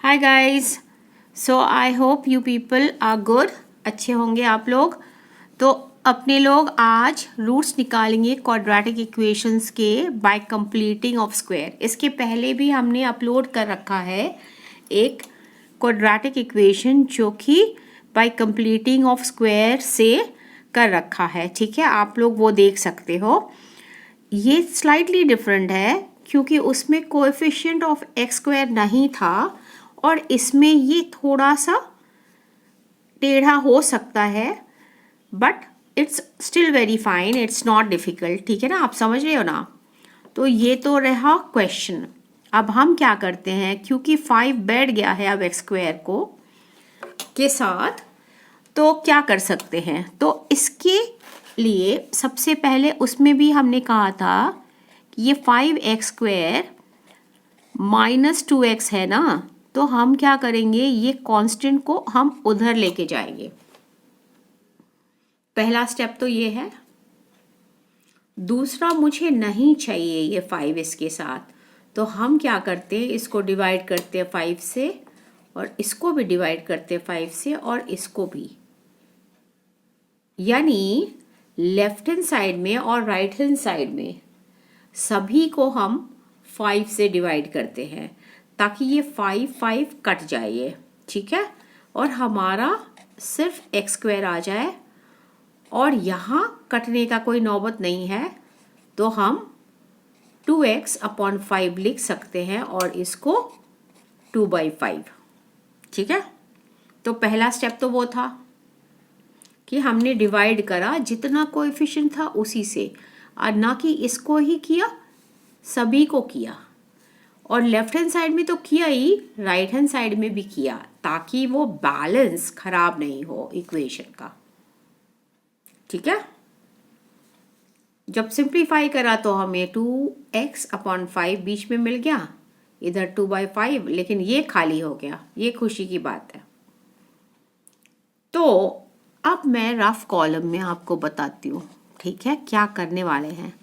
Hi guys, so I hope you people are good. अच्छे होंगे आप लोग। तो अपने लोग आज रूट्स निकालेंगे क्वाड्रेटिक इक्वेशंस के बाय कंप्लीटिंग ऑफ स्क्वायर। इसके पहले भी हमने अपलोड कर रखा है एक क्वाड्रेटिक इक्वेशन जो कि बाय कंप्लीटिंग ऑफ स्क्वायर से कर रखा है। ठीक है, आप लोग वो देख सकते हो। ये स्लाइटली डिफरेंट है क्योंकि उसमें कोएफिशिएंट ऑफ एक्स स्क्वायर नहीं था और इसमें ये थोड़ा सा टेढ़ा हो सकता है, but it's still very fine, it's not difficult. ठीक है ना, आप समझ रहे हो ना। तो ये तो रहा क्वेश्चन। अब हम क्या करते हैं, क्योंकि 5 बैठ गया है अब एक्स स्क्वायर को के साथ, तो क्या कर सकते हैं। तो इसके लिए सबसे पहले उसमें भी हमने कहा था कि ये 5x स्क्वायर -2x है ना, तो हम क्या करेंगे, ये कांस्टेंट को हम उधर लेके जाएंगे। पहला स्टेप तो ये है। दूसरा, मुझे नहीं चाहिए ये 5 इसके साथ, तो हम क्या करते हैं, इसको डिवाइड करते हैं 5 से और इसको भी डिवाइड करते हैं 5 से और इसको भी, यानी लेफ्ट हैंड साइड में और राइट हैंड साइड में सभी को हम 5 से डिवाइड करते हैं ताकि ये 5 कट जाए ये। ठीक है, और हमारा सिर्फ एक्स स्क्वायर आ जाए और यहाँ कटने का कोई नौबत नहीं है, तो हम 2x/5 लिख सकते हैं और इसको 2/5। ठीक है, तो पहला स्टेप तो वो था कि हमने डिवाइड करा जितना कोएफिशिएंट था उसी से, और ना कि इसको ही किया, सभी को किया। और लेफ्ट हैंड साइड में तो किया ही, राइट हैंड साइड में भी किया, ताकि वो बैलेंस खराब नहीं हो इक्वेशन का। ठीक है, जब सिंप्लीफाई करा तो हमें 2x/5 बीच में मिल गया, इधर 2/5, लेकिन ये खाली हो गया। ये खुशी की बात है। तो अब मैं रफ कॉलम में आपको बताती हूँ। ठीक है, क्या करने वाले हैं।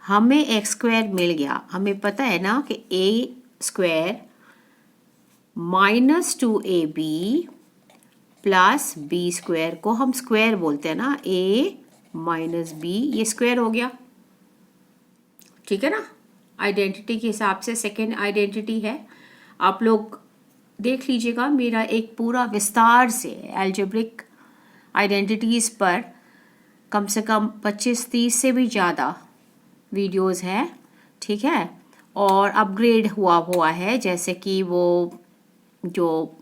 हमें एक्स स्क्वायर मिल गया, हमें पता है ना कि A square -2ab plus B square को हम स्क्वायर बोलते हैं ना, a - b, ये स्क्वायर हो गया। ठीक है ना, आइडेंटिटी के हिसाब से सेकेंड आइडेंटिटी है। आप लोग देख लीजिएगा, मेरा एक पूरा विस्तार से एल्जेब्रिक आइडेंटिटीज़ पर कम से कम 25-30 से भी ज़्यादा वीडियोस है। ठीक है, और अपग्रेड हुआ है, जैसे कि वो जो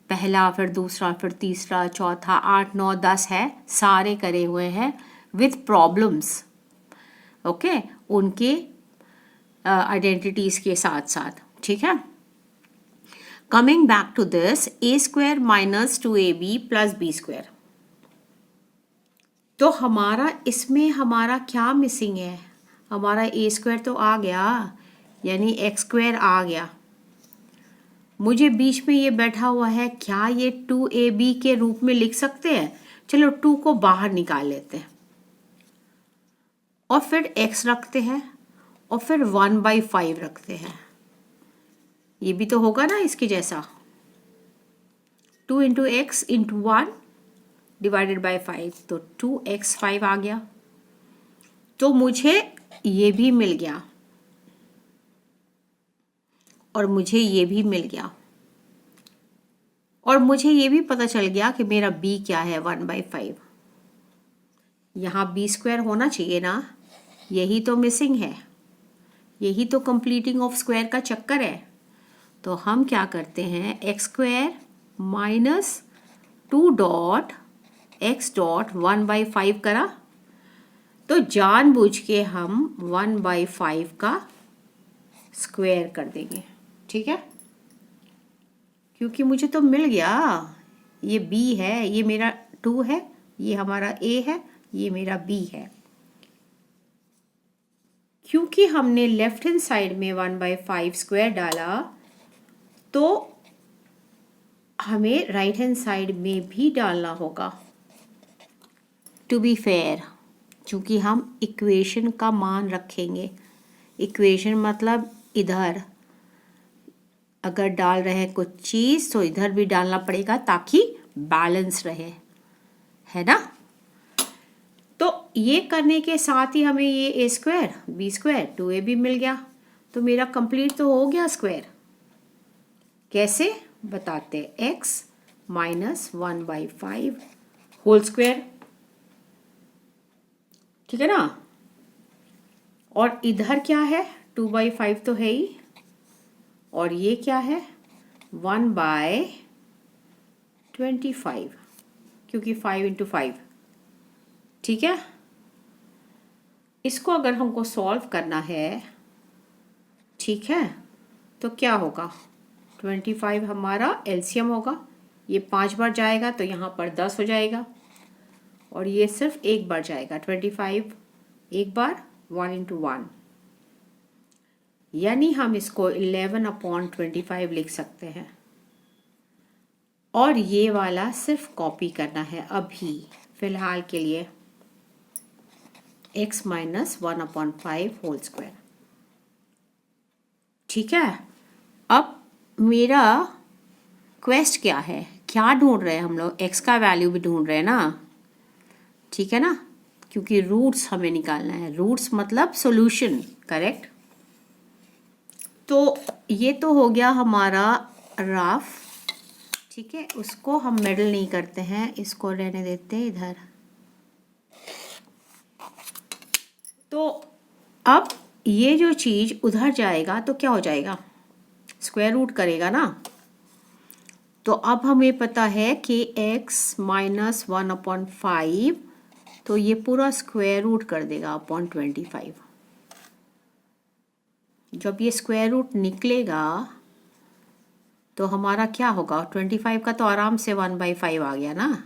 पहला, फिर दूसरा, फिर तीसरा, चौथा, 8, 9, 10 है, सारे करे हुए हैं विथ प्रॉब्लम्स। ओके, उनके आइडेंटिटीज़ के साथ साथ। ठीक है, coming back to this, a square -2ab plus b square. तो हमारा इसमें हमारा क्या मिसिंग है, हमारा a स्क्वायर तो आ गया, यानी एक्स स्क्वायर आ गया। मुझे बीच में ये बैठा हुआ है, क्या ये 2ab के रूप में लिख सकते हैं। चलो 2 को बाहर निकाल लेते हैं और फिर x रखते हैं और फिर 1/5 रखते हैं। ये भी तो होगा ना इसके जैसा, 2 × x × 1 डिवाइडेड बाय 5, तो 2x5 आ गया। तो मुझे ये भी मिल गया और मुझे ये भी मिल गया, और मुझे ये भी पता चल गया कि मेरा b क्या है, 1/5। यहाँ b स्क्वायर होना चाहिए ना, यही तो मिसिंग है, यही तो कंप्लीटिंग ऑफ स्क्वायर का चक्कर है। तो हम क्या करते हैं, एक्स स्क्वायर -2 x 1/5 करा, तो जानबूझ के हम 1/5 का स्क्वायर कर देंगे। ठीक है, क्योंकि मुझे तो मिल गया, ये b है, ये मेरा 2 है, ये हमारा a है, ये मेरा b है। क्योंकि हमने लेफ्ट हैंड साइड में 1/5 स्क्वायर डाला, तो हमें राइट हैंड साइड में भी डालना होगा टू बी फेयर, क्योंकि हम इक्वेशन का मान रखेंगे। इक्वेशन मतलब इधर अगर डाल रहे हैं कुछ चीज़ तो इधर भी डालना पड़ेगा ताकि बैलेंस रहे, है ना। तो ये करने के साथ ही हमें ये ए स्क्वायर बी स्क्वायर 2ab मिल गया। तो मेरा कंप्लीट तो हो गया स्क्वायर। कैसे बताते हैं, x माइनस 1/5 होल स्क्वायर, ठीक है ना। और इधर क्या है, 2/5 तो है ही, और ये क्या है 1/25, क्योंकि 5 × 5, ठीक है। इसको अगर हमको सॉल्व करना है, ठीक है, तो क्या होगा, 25 हमारा एलसीएम होगा, ये 5 बार जाएगा तो यहाँ पर 10 हो जाएगा, और ये सिर्फ एक बार जाएगा, 25 एक बार, 1 × 1, यानी हम इसको 11/25 लिख सकते हैं। और ये वाला सिर्फ कॉपी करना है अभी फिलहाल के लिए, x माइनस 1/5 होल स्क्वायर, ठीक है। अब मेरा क्वेस्ट क्या है, क्या ढूंढ रहे हैं हम लोग, x का वैल्यू भी ढूंढ रहे हैं ना, ठीक है ना, क्योंकि रूट्स हमें निकालना है, रूट्स मतलब सॉल्यूशन, करेक्ट। तो ये तो हो गया हमारा रफ, ठीक है, उसको हम मेडल नहीं करते हैं, इसको रहने देते हैं इधर। तो अब ये जो चीज़ उधर जाएगा तो क्या हो जाएगा, स्क्वायर रूट करेगा ना। तो अब हमें पता है कि x माइनस 1/5, तो ये पूरा स्क्वायर रूट कर देगा अपॉन 25। जब ये स्क्वायर रूट निकलेगा तो हमारा क्या होगा, 25 का तो आराम से 1/5 आ गया ना,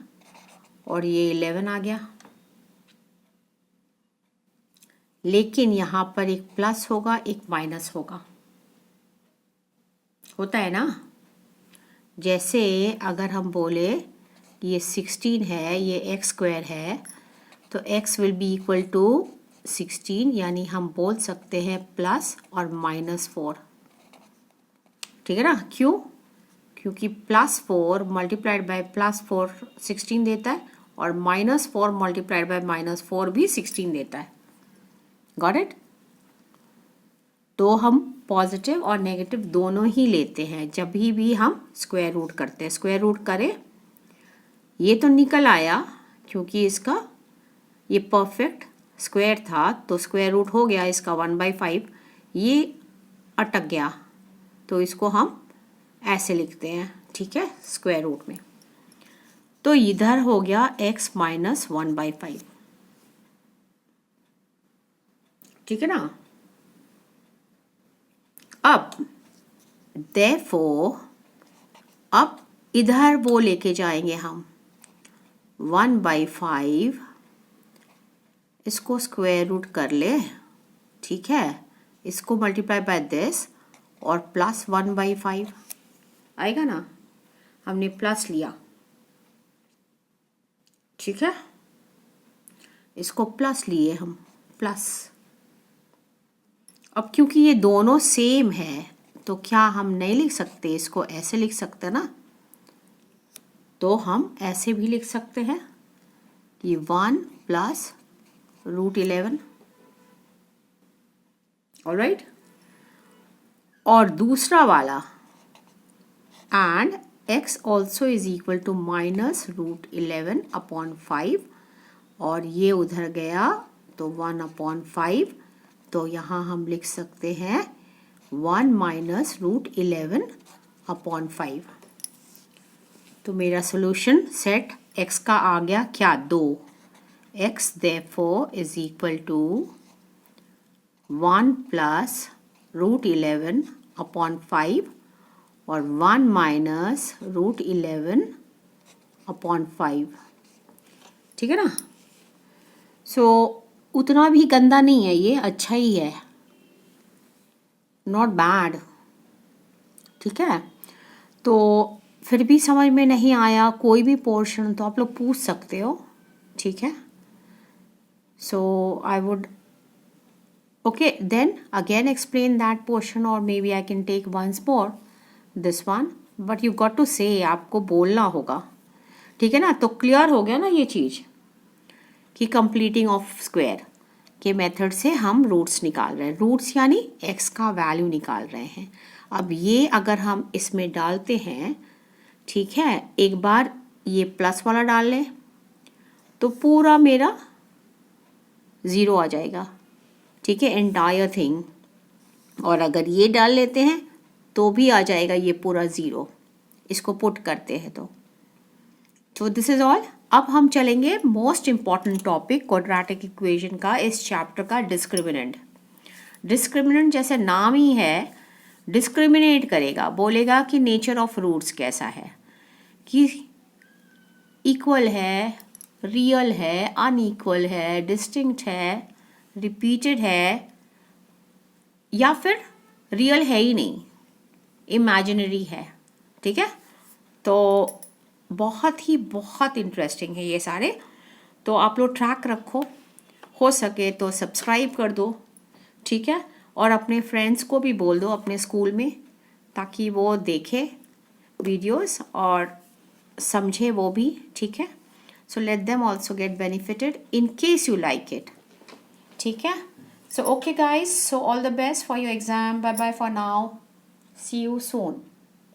और ये 11 आ गया। लेकिन यहाँ पर एक प्लस होगा, एक माइनस होगा, होता है ना। जैसे अगर हम बोले ये 16 है, ये x स्क्वायर है, तो x will be equal to 16, यानी हम बोल सकते हैं प्लस और -4, ठीक है ना। क्यों, क्योंकि +4 मल्टीप्लाइड बाय +4 16 देता है, और -4 मल्टीप्लाइड बाय -4 भी 16 देता है। Got it. तो हम पॉजिटिव और नेगेटिव दोनों ही लेते हैं जब भी हम स्क्वायर रूट करते हैं। स्क्वायर रूट करें, ये तो निकल आया क्योंकि इसका ये परफेक्ट स्क्वायर था, तो स्क्वायर रूट हो गया इसका 1/5, ये अटक गया, तो इसको हम ऐसे लिखते हैं, ठीक है, स्क्वायर रूट में। तो इधर हो गया x माइनस 1/5, ठीक है ना। अब therefore अब इधर वो लेके जाएंगे हम 1/5, इसको स्क्वायर रूट कर ले, ठीक है, इसको मल्टीप्लाई बाय दिस और प्लस 1/5 आएगा ना, हमने प्लस लिया, ठीक है, इसको प्लस लिए हम, प्लस। अब क्योंकि ये दोनों सेम है तो क्या हम नहीं लिख सकते, इसको ऐसे लिख सकते ना, तो हम ऐसे भी लिख सकते हैं कि 1 + √11, ऑलराइट। और दूसरा वाला and x also is equal to -√11/5, और ये उधर गया तो 1/5, तो यहाँ हम लिख सकते हैं 1 - √11/5। तो मेरा सोल्यूशन सेट x का आ गया क्या, 2। x therefore is equal to 1 + √11/5 और 1 - √11/5, ठीक है ना। सो उतना भी गंदा नहीं है, ये अच्छा ही है, नॉट बैड, ठीक है। तो फिर भी समझ में नहीं आया कोई भी पोर्शन तो आप लोग पूछ सकते हो, ठीक है। So I would okay then again explain that portion, or maybe I can take once more this one, but you got to say, आपको बोलना होगा, ठीक है ना। तो क्लियर हो गया ना ये चीज़ कि कंप्लीटिंग ऑफ स्क्वायर के मेथड से हम रूट्स निकाल रहे हैं, रूट्स यानी एक्स का वैल्यू निकाल रहे हैं। अब ये अगर हम इसमें डालते हैं, ठीक है, एक बार ये प्लस वाला डाल लें तो पूरा मेरा ज़ीरो आ जाएगा, ठीक है, एंटायर थिंग। और अगर ये डाल लेते हैं तो भी आ जाएगा ये पूरा ज़ीरो, इसको पुट करते हैं तो दिस इज़ ऑल। अब हम चलेंगे most important topic quadratic equation का, इस चैप्टर का, डिस्क्रिमिनेंट। डिस्क्रिमिनेंट जैसे नाम ही है, डिस्क्रिमिनेट करेगा, बोलेगा कि नेचर ऑफ रूट्स कैसा है, कि इक्वल है, रियल है, अनइक्वल है, डिस्टिंक्ट है, रिपीटेड है, या फिर रियल है ही नहीं, इमेजिनरी है, ठीक है। तो बहुत इंटरेस्टिंग है ये सारे, तो आप लोग ट्रैक रखो, हो सके तो सब्सक्राइब कर दो, ठीक है, और अपने फ्रेंड्स को भी बोल दो अपने स्कूल में, ताकि वो देखे वीडियोस और समझे वो भी, ठीक है। So let them also get benefited in case you like it, ठीक है। So okay guys, so all the best for your exam, bye bye for now, see you soon.